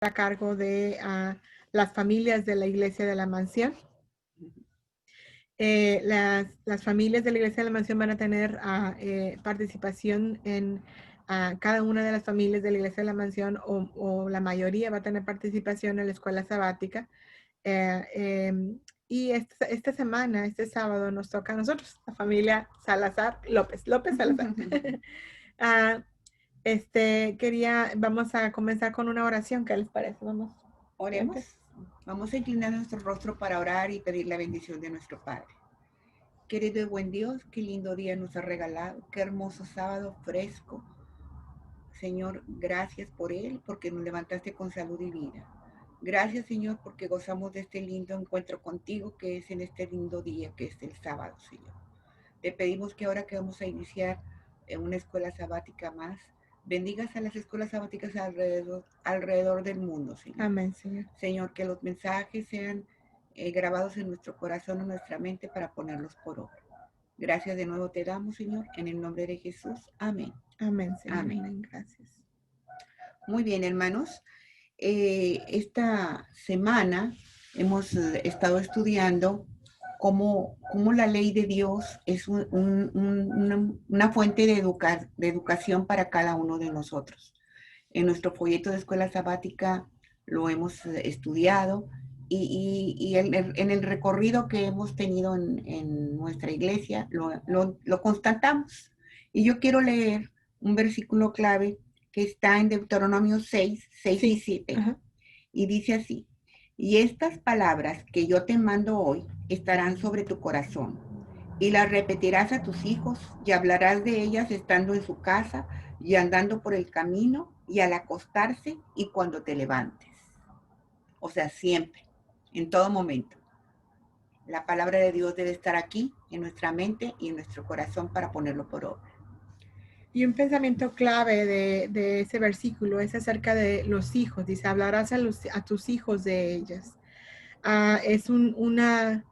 a cargo de las familias de la Iglesia de la Mansión. Las familias de la Iglesia de la Mansión van a tener participación en cada una de las familias de la Iglesia de la Mansión, o la mayoría va a tener participación en la escuela sabática. Y esta semana, este sábado, nos toca a nosotros, la familia Salazar López Salazar. Vamos a comenzar con una oración. ¿Qué les parece? Vamos. Oremos. Vamos a inclinar nuestro rostro para orar y pedir la bendición de nuestro Padre. Querido y buen Dios, qué lindo día nos ha regalado, qué hermoso sábado fresco. Señor, gracias por él, porque nos levantaste con salud y vida. Gracias, Señor, porque gozamos de este lindo encuentro contigo, que es en este lindo día, que es el sábado, Señor. Te pedimos que ahora que vamos a iniciar en una escuela sabática más, bendigas a las escuelas sabáticas alrededor del mundo, Señor. Amén, Señor. Señor, que los mensajes sean grabados en nuestro corazón, en nuestra mente, para ponerlos por obra. Gracias de nuevo te damos, Señor, en el nombre de Jesús. Amén. Amén, Señor. Amén. Gracias. Muy bien, hermanos. Esta semana hemos estado estudiando cómo la ley de Dios es una fuente de educación para cada uno de nosotros. En nuestro folleto de escuela sabática lo hemos estudiado, y en el recorrido que hemos tenido en nuestra iglesia lo constatamos. Y yo quiero leer un versículo clave que está en Deuteronomio 6 y 7. Ajá. Y dice así: y estas palabras que yo te mando hoy estarán sobre tu corazón, y las repetirás a tus hijos, y hablarás de ellas estando en su casa, y andando por el camino, y al acostarse, y cuando te levantes. O sea, siempre, en todo momento. La palabra de Dios debe estar aquí, en nuestra mente y en nuestro corazón, para ponerlo por obra. Y un pensamiento clave de ese versículo es acerca de los hijos. Dice, hablarás a tus hijos de ellas. Es una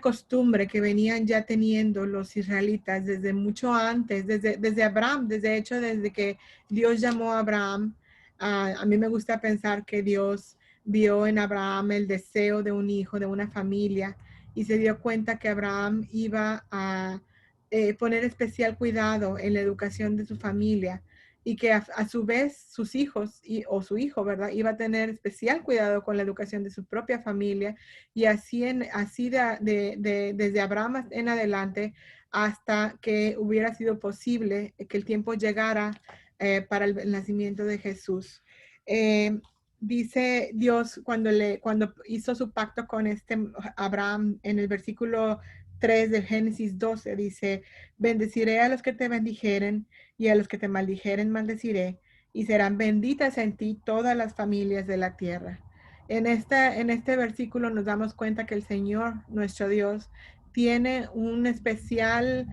costumbre que venían ya teniendo los israelitas desde mucho antes, desde Abraham, desde que Dios llamó a Abraham. A mí me gusta pensar que Dios vio en Abraham el deseo de un hijo, de una familia, y se dio cuenta que Abraham iba a poner especial cuidado en la educación de su familia, y que a su vez sus hijos o su hijo, ¿verdad? Iba a tener especial cuidado con la educación de su propia familia, y así desde Abraham en adelante, hasta que hubiera sido posible que el tiempo llegara para el nacimiento de Jesús. Dice Dios cuando hizo su pacto con Abraham, en el versículo 3 del Génesis 12, dice: bendeciré a los que te bendijeren, y a los que te maldijeren maldeciré, y serán benditas en ti todas las familias de la tierra. En este versículo nos damos cuenta que el Señor, nuestro Dios, tiene una especial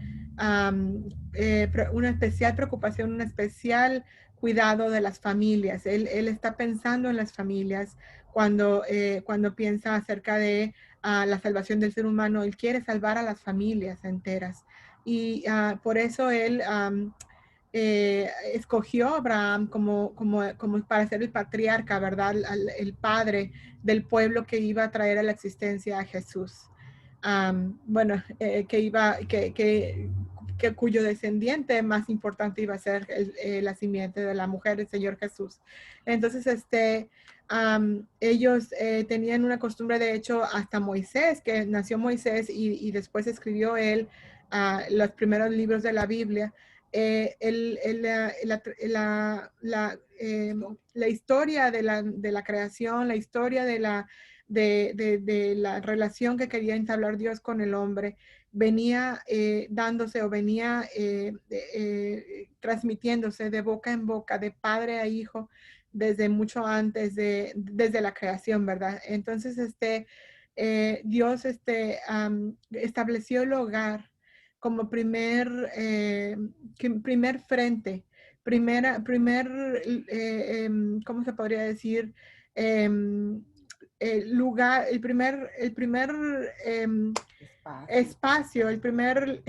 preocupación, un especial cuidado de las familias. Él está pensando en las familias cuando piensa acerca de la salvación del ser humano. Él quiere salvar a las familias enteras. Y por eso él escogió a Abraham como para ser el patriarca, ¿verdad? El padre del pueblo que iba a traer a la existencia a Jesús. Cuyo descendiente más importante iba a ser la simiente de la mujer del Señor Jesús. Entonces, ellos tenían una costumbre, de hecho, hasta Moisés, que nació Moisés y después escribió él los primeros libros de la Biblia. La historia de la creación, la historia de la relación que quería entablar Dios con el hombre, venía dándose, o venía transmitiéndose de boca en boca, de padre a hijo, desde mucho antes, desde la creación, ¿verdad? Entonces, Dios estableció el hogar como primer frente, ¿cómo se podría decir? El lugar, el primer espacio. espacio, el primer,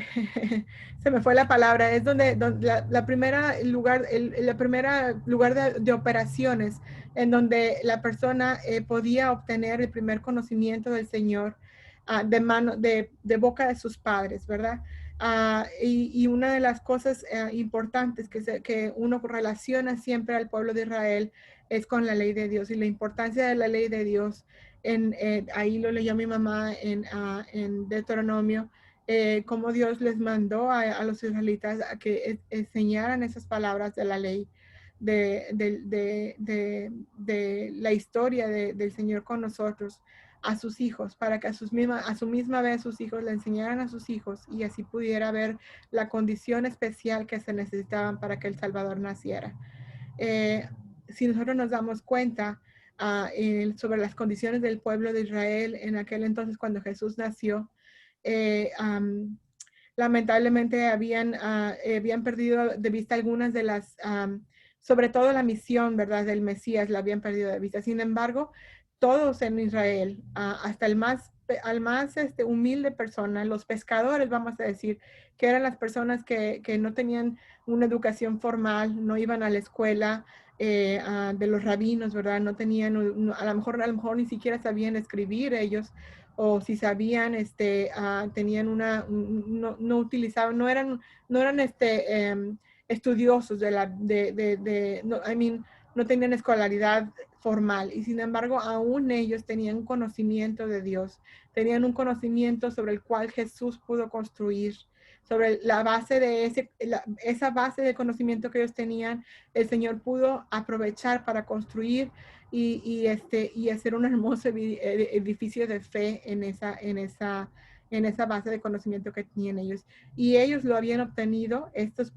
se me fue la palabra, es donde la primera lugar, la primera lugar de operaciones en donde la persona podía obtener el primer conocimiento del Señor de mano, de boca de sus padres, ¿verdad? Y una de las cosas importantes que uno relaciona siempre al pueblo de Israel es con la ley de Dios y la importancia de la ley de Dios ahí lo leyó mi mamá en Deuteronomio, cómo Dios les mandó a los israelitas a que enseñaran esas palabras de la ley, de la historia del Señor con nosotros a sus hijos, para que a su misma vez sus hijos le enseñaran a sus hijos y así pudiera ver la condición especial que se necesitaban para que el Salvador naciera. Eh, si nosotros nos damos cuenta sobre las condiciones del pueblo de Israel en aquel entonces cuando Jesús nació, lamentablemente habían perdido de vista algunas de las, sobre todo la misión, ¿verdad?, del Mesías, la habían perdido de vista. Sin embargo, todos en Israel, hasta al más humilde persona, los pescadores, vamos a decir, que eran las personas que no tenían una educación formal, no iban a la escuela de los rabinos, ¿verdad? No tenían, a lo mejor ni siquiera sabían escribir ellos, o si sabían, tenían no utilizaban, no eran estudiosos no, I mean, no tenían escolaridad formal y sin embargo aún ellos tenían un conocimiento de Dios, tenían un conocimiento sobre el cual Jesús pudo construir, sobre la base de esa base de conocimiento que ellos tenían, el Señor pudo aprovechar para construir y hacer un hermoso edificio de fe en esa base de conocimiento que tenían ellos. Y ellos lo habían obtenido, estos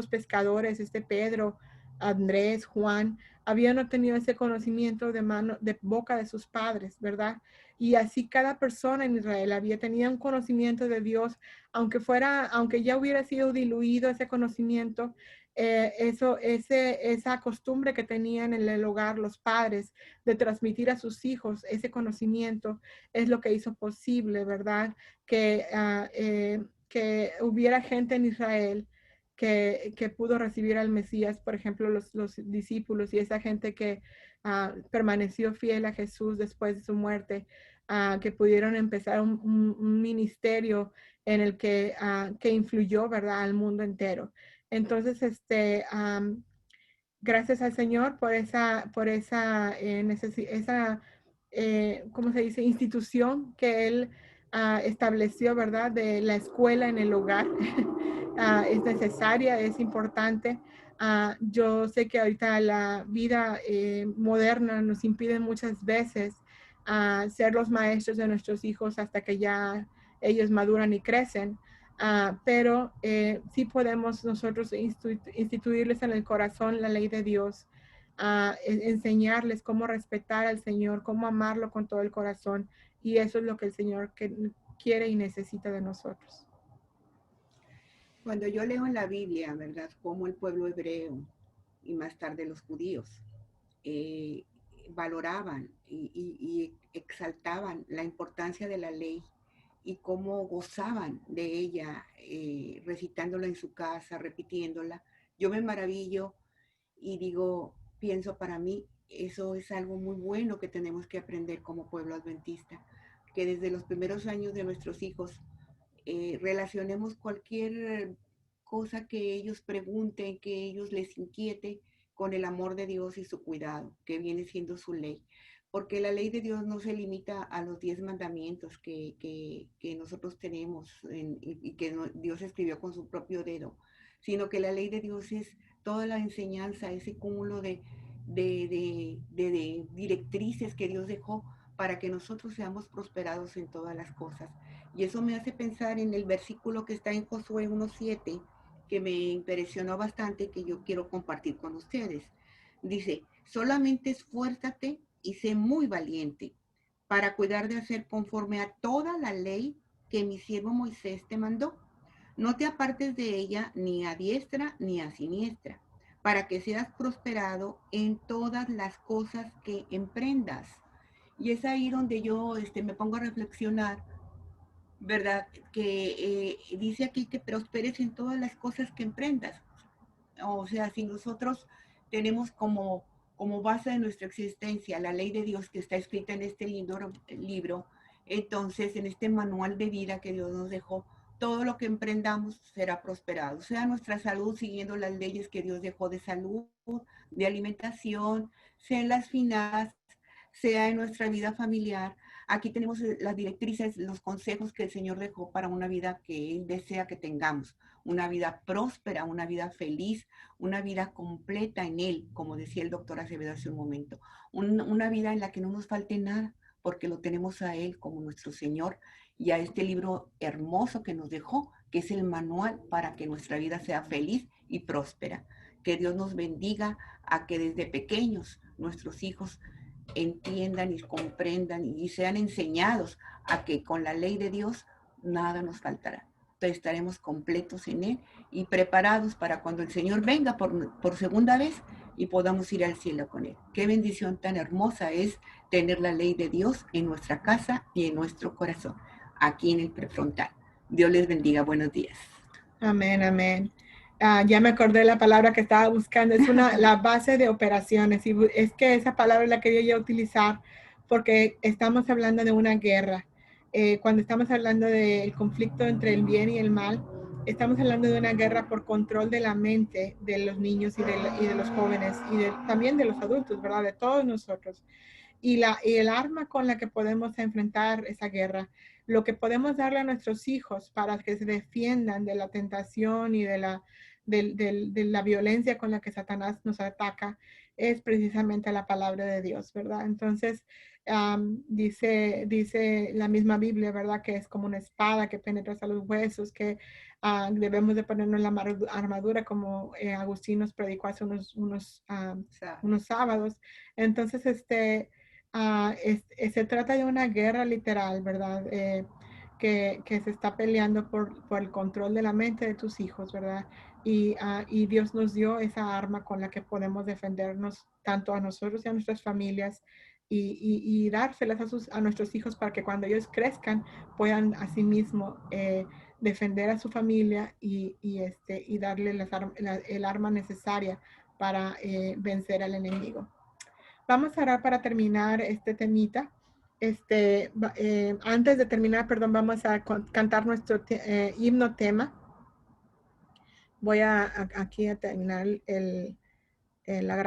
pescadores, Pedro, Andrés, Juan, habían obtenido ese conocimiento de boca de sus padres, ¿verdad? Y así cada persona en Israel había tenido un conocimiento de Dios, aunque ya hubiera sido diluido ese conocimiento, esa costumbre que tenían en el hogar los padres de transmitir a sus hijos ese conocimiento es lo que hizo posible, ¿verdad? Que hubiera gente en Israel que pudo recibir al Mesías, por ejemplo, los discípulos y esa gente que permaneció fiel a Jesús después de su muerte, que pudieron empezar un ministerio en el que influyó, ¿verdad?, al mundo entero. Entonces, gracias al Señor por esa ¿cómo se dice?, institución que Él estableció, ¿verdad?, de la escuela en el hogar. Es necesaria, es importante. Yo sé que ahorita la vida moderna nos impide muchas veces ser los maestros de nuestros hijos hasta que ya ellos maduran y crecen. Pero sí podemos nosotros instituirles en el corazón la ley de Dios, enseñarles cómo respetar al Señor, cómo amarlo con todo el corazón. Y eso es lo que el Señor quiere y necesita de nosotros. Cuando yo leo en la Biblia, ¿verdad?, cómo el pueblo hebreo y más tarde los judíos eh, valoraban y exaltaban la importancia de la ley y cómo gozaban de ella, recitándola en su casa, repitiéndola. Yo me maravillo y digo, pienso para mí, eso es algo muy bueno que tenemos que aprender como pueblo adventista, que desde los primeros años de nuestros hijos relacionemos cualquier cosa que ellos pregunten, que ellos les inquiete, con el amor de Dios y su cuidado, que viene siendo su ley. Porque la ley de Dios no se limita a los 10 mandamientos que nosotros tenemos y que Dios escribió con su propio dedo, sino que la ley de Dios es toda la enseñanza, ese cúmulo de directrices que Dios dejó para que nosotros seamos prosperados en todas las cosas. Y eso me hace pensar en el versículo que está en Josué 1:7, que me impresionó bastante, que yo quiero compartir con ustedes. Dice, solamente esfuérzate y sé muy valiente para cuidar de hacer conforme a toda la ley que mi siervo Moisés te mandó. No te apartes de ella ni a diestra ni a siniestra, para que seas prosperado en todas las cosas que emprendas. Y es ahí donde yo me pongo a reflexionar ¿verdad? Que dice aquí que prosperes en todas las cosas que emprendas. O sea, si nosotros tenemos como base de nuestra existencia la ley de Dios que está escrita en este libro, entonces en este manual de vida que Dios nos dejó, todo lo que emprendamos será prosperado. Sea nuestra salud siguiendo las leyes que Dios dejó de salud, de alimentación, sea en las finanzas, sea en nuestra vida familiar. Aquí tenemos las directrices, los consejos que el Señor dejó para una vida que Él desea que tengamos, una vida próspera, una vida feliz, una vida completa en Él, como decía el doctor Acevedo hace un momento, una vida en la que no nos falte nada, porque lo tenemos a Él como nuestro Señor y a este libro hermoso que nos dejó, que es el manual para que nuestra vida sea feliz y próspera. Que Dios nos bendiga a que desde pequeños nuestros hijos entiendan y comprendan y sean enseñados a que con la ley de Dios nada nos faltará. Entonces estaremos completos en Él y preparados para cuando el Señor venga por segunda vez y podamos ir al cielo con Él. Qué bendición tan hermosa es tener la ley de Dios en nuestra casa y en nuestro corazón, aquí en el prefrontal. Dios les bendiga. Buenos días. Amén, amén. Ya me acordé de la palabra que estaba buscando, es la base de operaciones, y es que esa palabra la quería yo utilizar porque estamos hablando de una guerra. Cuando estamos hablando del conflicto entre el bien y el mal, estamos hablando de una guerra por control de la mente de los niños y de los jóvenes también de los adultos, ¿verdad? De todos nosotros. Y el arma con la que podemos enfrentar esa guerra, lo que podemos darle a nuestros hijos para que se defiendan de la tentación y de la violencia con la que Satanás nos ataca, es precisamente la palabra de Dios, ¿verdad? Entonces, dice la misma Biblia, ¿verdad? Que es como una espada que penetra hasta los huesos, que debemos de ponernos la armadura como Agustín nos predicó hace unos sábados. Entonces, se trata de una guerra literal, ¿verdad? Que se está peleando por el control de la mente de tus hijos, ¿verdad? Y Dios nos dio esa arma con la que podemos defendernos tanto a nosotros y a nuestras familias y dárselas a nuestros hijos para que cuando ellos crezcan puedan asimismo defender a su familia y darle el arma necesaria para vencer al enemigo. Vamos a orar para terminar este temita. Antes de terminar, perdón, vamos a cantar nuestro himno tema. Voy aquí a terminar la grabación.